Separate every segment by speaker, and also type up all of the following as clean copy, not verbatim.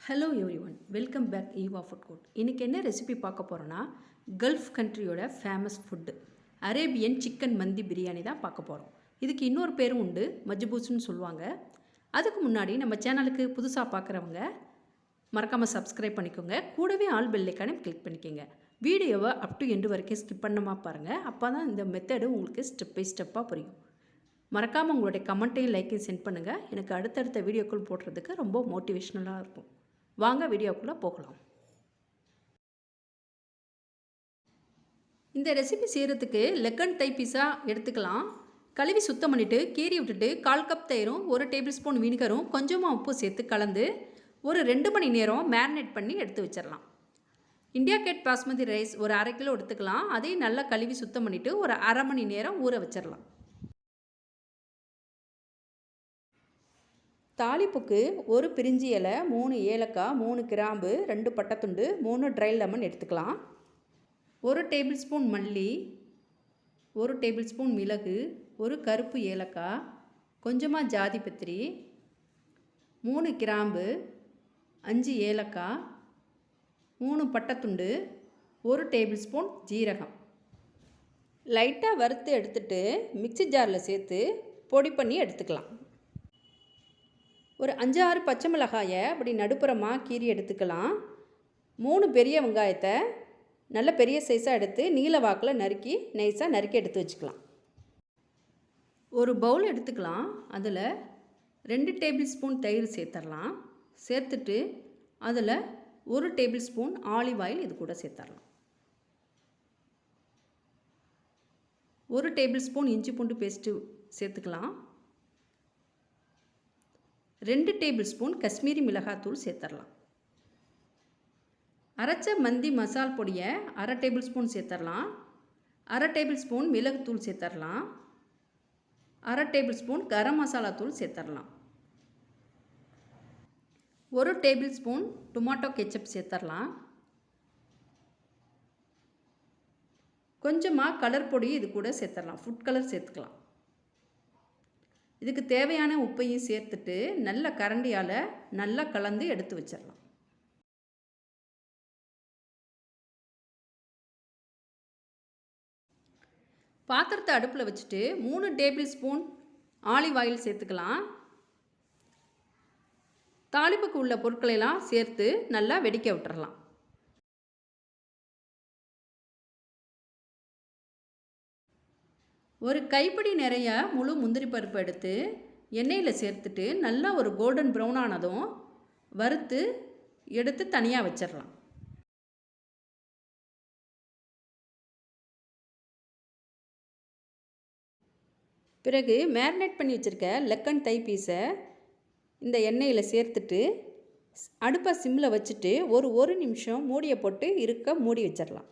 Speaker 1: Hello everyone, welcome back Eva food court. இன்றைக்கி என்ன recipe பார்க்க போகிறோன்னா, கல்ஃப் கண்ட்ரியோட famous food Arabian chicken mandi biryani தான் பார்க்க போகிறோம். இதுக்கு இன்னொரு பேரும் உண்டு, மஜ்பூஸ்ன்னு சொல்லுவாங்க. அதுக்கு முன்னாடி நம்ம சேனலுக்கு புதுசாக பார்க்குறவங்க மறக்காமல் சப்ஸ்கிரைப் பண்ணிக்கோங்க. கூடவே ஆல் பெல் ஐக்கானை கிளிக் பண்ணிக்கோங்க. வீடியோவை அப் டு எண்டு வரைக்கும் ஸ்கிப் பண்ணாமல் பாருங்கள். அப்போ தான் இந்த மெத்தடு உங்களுக்கு ஸ்டெப் பை ஸ்டெப்பாக புரியும். மறக்காமல் உங்களுடைய கமெண்ட்டையும் லைக்கையும் சென்ட் பண்ணுங்கள். எனக்கு அடுத்தடுத்த வீடியோக்கள் போடுறதுக்கு ரொம்ப மோட்டிவேஷ்னலாக இருக்கும். வாங்க வீடியோக்குள்ளே போகலாம். இந்த ரெசிபி செய்கிறதுக்கு லெக் அண்ட் தை பீஸா எடுத்துக்கலாம். கழுவி சுத்தம் பண்ணிவிட்டு கீறி விட்டுட்டு 1/4 கப் தயிரும் 1 டேபிள் ஸ்பூன் வினிகரும் கொஞ்சமாக உப்பு சேர்த்து கலந்து ஒரு 2 மணி நேரம் மேரினேட் பண்ணி எடுத்து வச்சிடலாம். இந்தியா கேட் பாஸ்மதி ரைஸ் ஒரு 1/2 கிலோ எடுத்துக்கலாம். அதையும் நல்லா கழுவி சுத்தம் பண்ணிவிட்டு ஒரு 1/2 மணி நேரம் ஊற வச்சிடலாம். தாளிப்புக்கு ஒரு பிரிஞ்சி இலை, 3 ஏலக்காய், 3 கிராம்பு, 2 பட்டைத்துண்டு, 3 ட்ரை லெமன் எடுத்துக்கலாம். 1 டேபிள் ஸ்பூன் மல்லி, 1 டேபிள் ஸ்பூன் மிளகு, 1 கருப்பு ஏலக்காய், கொஞ்சமாக ஜாதி பத்திரி, 3 கிராம்பு, 5 ஏலக்காய், 3 பட்டைத்துண்டு, 1 டேபிள் ஸ்பூன் ஜீரகம் லைட்டாக வறுத்து எடுத்துட்டு மிக்ஸி ஜாரில் சேர்த்து பொடி பண்ணி எடுத்துக்கலாம். ஒரு 5-6 பச்சை மிளகாயை அப்படி நடுப்புறமாக கீறி எடுத்துக்கலாம். 3 பெரிய வெங்காயத்தை நல்ல பெரிய சைஸாக எடுத்து நீல வாக்கில் நறுக்கி நைஸாக நறுக்கி எடுத்து வச்சுக்கலாம். ஒரு பவுல் எடுத்துக்கலாம். அதில் 2 டேபிள் ஸ்பூன் தயிர் சேர்த்துடலாம். சேர்த்துட்டு அதில் 1 டேபிள் ஸ்பூன் ஆலிவ் ஆயில் இது கூட சேர்த்துடலாம். 1 டேபிள் ஸ்பூன் இஞ்சி பூண்டு பேஸ்ட்டு சேர்த்துக்கலாம். 2 டேபிள் ஸ்பூன் காஷ்மீரி மிளகாத்தூள் சேர்த்துடலாம். அரைச்ச மந்தி மசால் பொடியை 1/2 டேபிள் ஸ்பூன் சேர்த்துடலாம். 1/2 டேபிள் ஸ்பூன் மிளகுத்தூள் சேர்த்துடலாம். 1/2 டேபிள் ஸ்பூன் கரம் மசாலா தூள் சேர்த்துடலாம். 1 டேபிள் ஸ்பூன் டொமாட்டோ கெச்சப் சேர்த்துடலாம். கொஞ்சமாக கலர் பொடி இது கூட சேர்த்துடலாம். ஃபுட் கலர் சேர்த்துக்கலாம். இதுக்கு தேவையான உப்பையும் சேர்த்துட்டு நல்ல கரண்டியால் நல்லா கலந்து எடுத்து வச்சிடலாம். பாத்திரத்தை அடுப்பில் வச்சுட்டு 3 டேபிள் ஸ்பூன் ஆலிவ் ஆயில் சேர்த்துக்கலாம். தாளிப்புக்கு உள்ள பொருட்களெல்லாம் சேர்த்து நல்லா வெடிக்க விட்டுறலாம். ஒரு கைப்பிடி நிறைய முழு முந்திரி பருப்பு எடுத்து எண்ணெயில் சேர்த்துட்டு நல்லா ஒரு கோல்டன் ப்ரௌன் ஆனதும் வறுத்து எடுத்து தனியாக வச்சிடலாம். பிறகு மேரினேட் பண்ணி வச்சுருக்க லெக் அண்ட் தை பீஸை இந்த எண்ணெயில் சேர்த்துட்டு அடுப்பை சிம்மில் வச்சுட்டு ஒரு நிமிஷம் மூடியை போட்டு மூடி வச்சிடலாம்.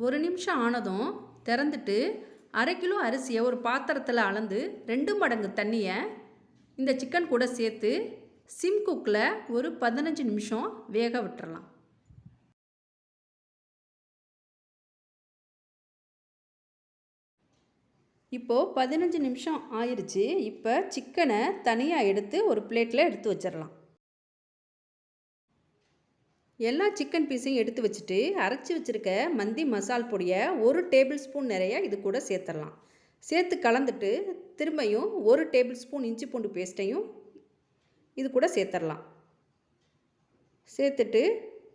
Speaker 1: ஒரு நிமிஷம் ஆனதும் திறந்துட்டு 1/2 கிலோ அரிசியை ஒரு பாத்திரத்தில் அளந்து 2 மடங்கு தண்ணியை இந்த சிக்கன் கூட சேர்த்து சிம் குக்கில் ஒரு 15 நிமிஷம் வேக விட்டுறலாம். இப்போது 15 நிமிஷம் ஆயிடுச்சு. இப்போ சிக்கனை தனியாக எடுத்து ஒரு பிளேட்டில் எடுத்து வச்சிடலாம். எல்லா சிக்கன் பீஸையும் எடுத்து வச்சுட்டு அரைச்சி வச்சுருக்க மந்தி மசால் பொடியை 1 டேபிள் ஸ்பூன் நிறைய இது கூட சேர்த்துடலாம். சேர்த்து கலந்துட்டு திரும்பியும் 1 டேபிள் ஸ்பூன் இஞ்சி பூண்டு பேஸ்ட்டையும் இது கூட சேர்த்துடலாம். சேர்த்துட்டு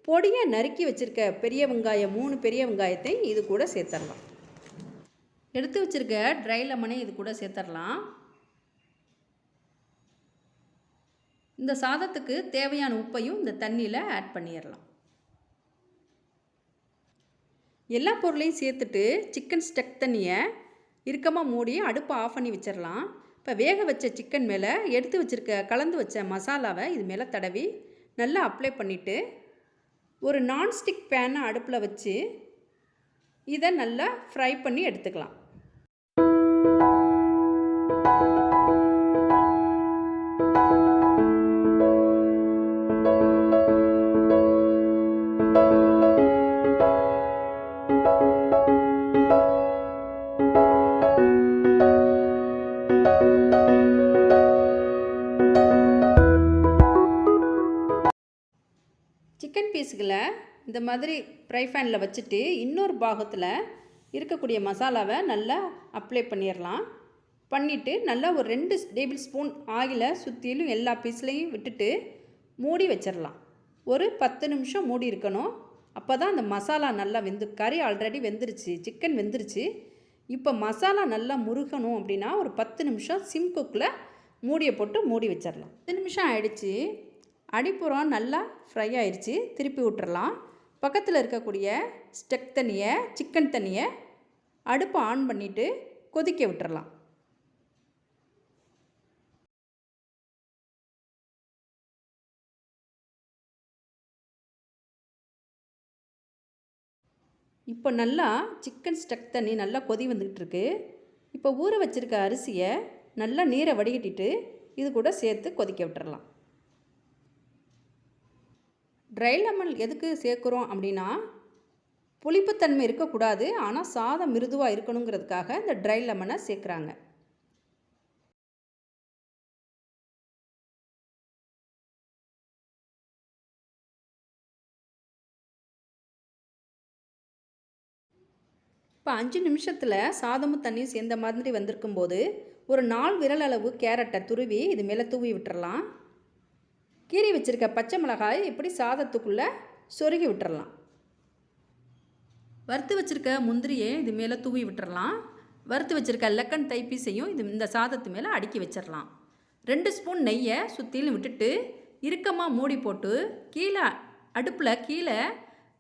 Speaker 1: பொடியை நறுக்கி வச்சுருக்க பெரிய வெங்காயம் 3 பெரிய வெங்காயத்தை இது கூட சேர்த்துடலாம். எடுத்து வச்சுருக்க ட்ரை லெமனை இது கூட சேர்த்துடலாம். இந்த சாதத்துக்கு தேவையான உப்பையும் இந்த தண்ணியில் ஆட் பண்ணிடலாம். எல்லா பொருளையும் சேர்த்துட்டு சிக்கன் ஸ்டக் தண்ணியை இறுக்கமாக மூடி அடுப்பை ஆஃப் பண்ணி வச்சிடலாம். இப்போ வேக வச்ச சிக்கன் மேலே எடுத்து வச்சுருக்க கலந்து வச்ச மசாலாவை இது மேலே தடவி நல்லா அப்ளை பண்ணிவிட்டு ஒரு நான்ஸ்டிக் பேனை அடுப்பில் வச்சு இதை நல்லா ஃப்ரை பண்ணி எடுத்துக்கலாம். சிக்கன் பீஸுகளை இந்த மாதிரி ஃப்ரை பேனில் வச்சுட்டு இன்னொரு பாகத்தில் இருக்கக்கூடிய மசாலாவை நல்லா அப்ளை பண்ணிடலாம். பண்ணிவிட்டு நல்லா ஒரு 2 டேபிள் ஸ்பூன் ஆயிலை சுற்றிலும் எல்லா பீஸ்லையும் விட்டுட்டு மூடி வச்சிடலாம். ஒரு 10 நிமிஷம் மூடி இருக்கணும். அப்போ தான் அந்த மசாலா நல்லா கறி ஆல்ரெடி வெந்துருச்சு, சிக்கன் வெந்துருச்சு. இப்போ மசாலா நல்லா முருகணும் அப்படின்னா ஒரு 10 நிமிஷம் சிம் குக்கில் மூடியை போட்டு மூடி வச்சிடலாம். 10 நிமிஷம் ஆயிடுச்சு. அடிப்புறம் நல்லா ஃப்ரை ஆயிடுச்சு. திருப்பி விட்டுறலாம். பக்கத்தில் இருக்கக்கூடிய ஸ்டெக் தண்ணியை, சிக்கன் தண்ணியை அடுப்பை ஆன் பண்ணிவிட்டு கொதிக்க விட்டுறலாம். இப்போ நல்லா சிக்கன் ஸ்டக் தண்ணி நல்லா கொதி வந்துக்கிட்டுருக்கு. இப்போ ஊற வச்சுருக்க அரிசியை நல்லா நீரை வடிகட்டிட்டு இது கூட சேர்த்து கொதிக்க விட்டுறலாம். ட்ரை லெமன் எதுக்கு சேர்க்குறோம் அப்படின்னா, புளிப்புத்தன்மை இருக்கக்கூடாது, ஆனால் சாதம் மிருதுவாக இருக்கணுங்கிறதுக்காக இந்த ட்ரை லெமனை சேர்க்குறாங்க. இப்போ 5 நிமிஷத்தில் சாதமும் தண்ணியும் சேர்ந்த மாதிரி வந்திருக்கும்போது ஒரு 4 விரல் அளவு கேரட்டை துருவி இது மேலே தூவி விட்டுறலாம். கீறி வச்சுருக்க பச்சை மிளகாய் இப்படி சாதத்துக்குள்ளே சொருகி விட்டுறலாம். வறுத்து வச்சுருக்க முந்திரியை இது மேலே தூவி விட்டுறலாம். வறுத்து வச்சுருக்க லெக்கன் தைப்பீஸையும் இந்த சாதத்து மேலே அடுக்கி வச்சிடலாம். 2 ஸ்பூன் நெய்யை சுற்றிலும் விட்டுட்டு இறுக்கமாக மூடி போட்டு அடுப்பில் கீழே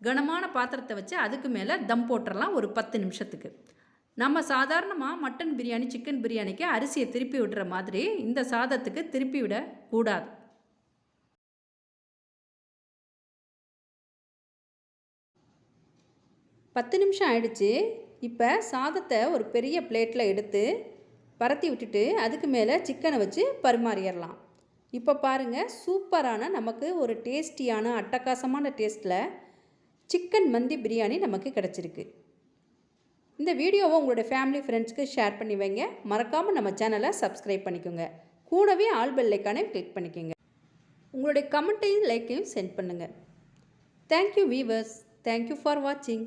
Speaker 1: கனமான பாத்திரத்தை வச்சு அதுக்கு மேலே தம் போட்டுடலாம் ஒரு 10 நிமிஷத்துக்கு. நம்ம சாதாரணமாக மட்டன் பிரியாணி, சிக்கன் பிரியாணிக்கு அரிசியை திருப்பி விடுற மாதிரி இந்த சாதத்துக்கு திருப்பி விடக்கூடாது. பத்து நிமிஷம் ஆயிடுச்சு. இப்போ சாதத்தை ஒரு பெரிய பிளேட்டில் எடுத்து பரத்தி விட்டுட்டு அதுக்கு மேலே சிக்கனை வச்சு பரிமாறிடலாம். இப்போ பாருங்கள், சூப்பரான நமக்கு ஒரு டேஸ்டியான அட்டகாசமான டேஸ்ட்டில் சிக்கன் மந்தி பிரியாணி நமக்கு கிடச்சிருக்கு. இந்த வீடியோவை உங்களுடைய ஃபேமிலி ஃப்ரெண்ட்ஸ்க்கு ஷேர் பண்ணி வைங்க. மறக்காமல் நம்ம சேனலை சப்ஸ்கிரைப் பண்ணிக்கோங்க. கூடவே ஆல் பெல் ஐக்கானை கிளிக் பண்ணிக்கோங்க. உங்களுடைய கமெண்ட்டையும் லைக்கையும் சென்ட் பண்ணுங்கள். Thank you viewers. தேங்க்யூ ஃபார் வாட்சிங்.